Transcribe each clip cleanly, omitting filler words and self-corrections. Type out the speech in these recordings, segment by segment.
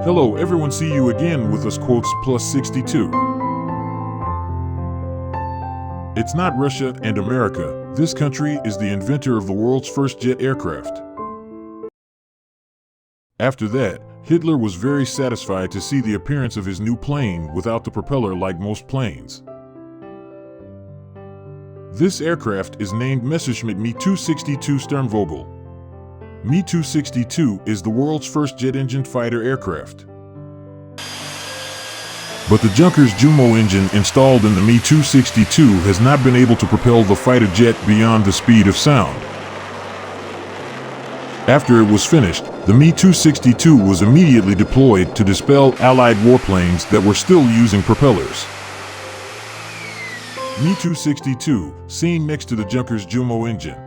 Hello everyone, see you again with us quotes plus 62. It's not Russia and America. This country is the inventor of the world's first jet aircraft. After that, Hitler was very satisfied to see the appearance of his new plane without the propeller like most planes. This aircraft is named Messerschmitt Me 262 Sturmvogel. Me 262 is the world's first jet-engined fighter aircraft. But the Junkers Jumo engine installed in the Me 262 has not been able to propel the fighter jet beyond the speed of sound. After it was finished, the Me 262 was immediately deployed to dispel Allied warplanes that were still using propellers. Me 262, seen next to the Junkers Jumo engine.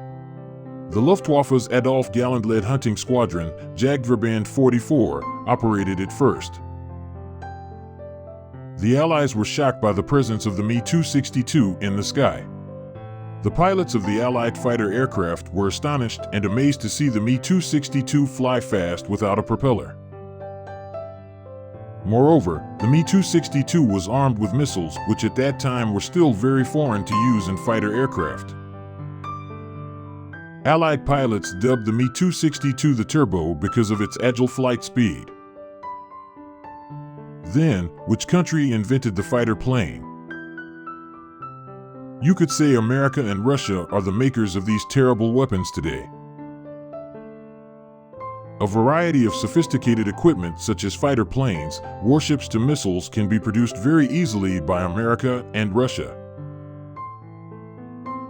The Luftwaffe's Adolf Galland-led hunting squadron, Jagdverband 44, operated it first. The Allies were shocked by the presence of the Me 262 in the sky. The pilots of the Allied fighter aircraft were astonished and amazed to see the Me 262 fly fast without a propeller. Moreover, the Me 262 was armed with missiles which at that time were still very foreign to use in fighter aircraft. Allied pilots dubbed the Me 262 the Turbo because of its agile flight speed. Then, which country invented the fighter plane? You could say America and Russia are the makers of these terrible weapons today. A variety of sophisticated equipment such as fighter planes, warships to missiles can be produced very easily by America and Russia.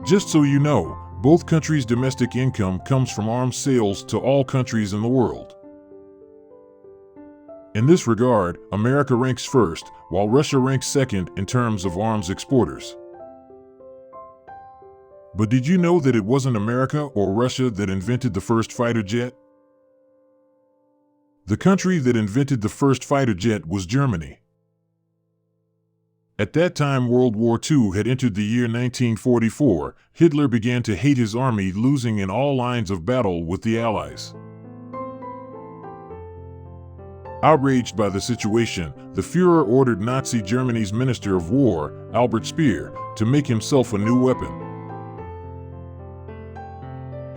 Just so you know, both countries' domestic income comes from arms sales to all countries in the world. In this regard, America ranks first, while Russia ranks second in terms of arms exporters. But did you know that it wasn't America or Russia that invented the first fighter jet? The country that invented the first fighter jet was Germany. At that time World War II had entered the year 1944, Hitler began to hate his army, losing in all lines of battle with the Allies. Outraged by the situation, the Führer ordered Nazi Germany's Minister of War, Albert Speer, to make himself a new weapon.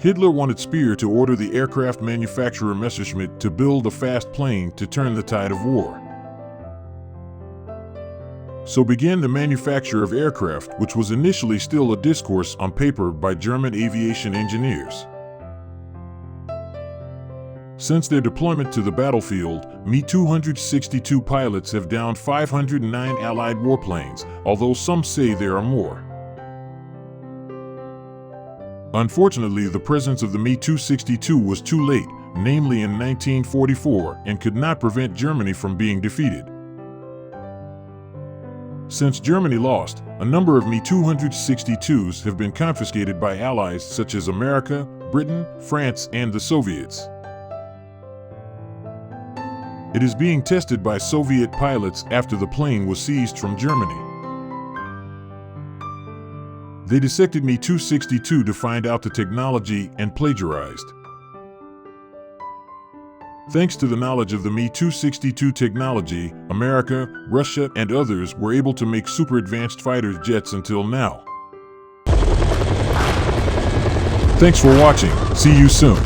Hitler wanted Speer to order the aircraft manufacturer Messerschmitt to build a fast plane to turn the tide of war. So began the manufacture of aircraft, which was initially still a discourse on paper by German aviation engineers. Since their deployment to the battlefield, Me 262 pilots have downed 509 Allied warplanes, although some say there are more. Unfortunately, the presence of the Me 262 was too late, namely in 1944, and could not prevent Germany from being defeated. Since Germany lost, a number of Me 262s have been confiscated by allies such as America, Britain, France, and the Soviets. It is being tested by Soviet pilots after the plane was seized from Germany. They dissected Me 262 to find out the technology and plagiarized. Thanks to the knowledge of the Me 262 technology, America, Russia, and others were able to make super advanced fighter jets until now. Thanks for watching. See you soon.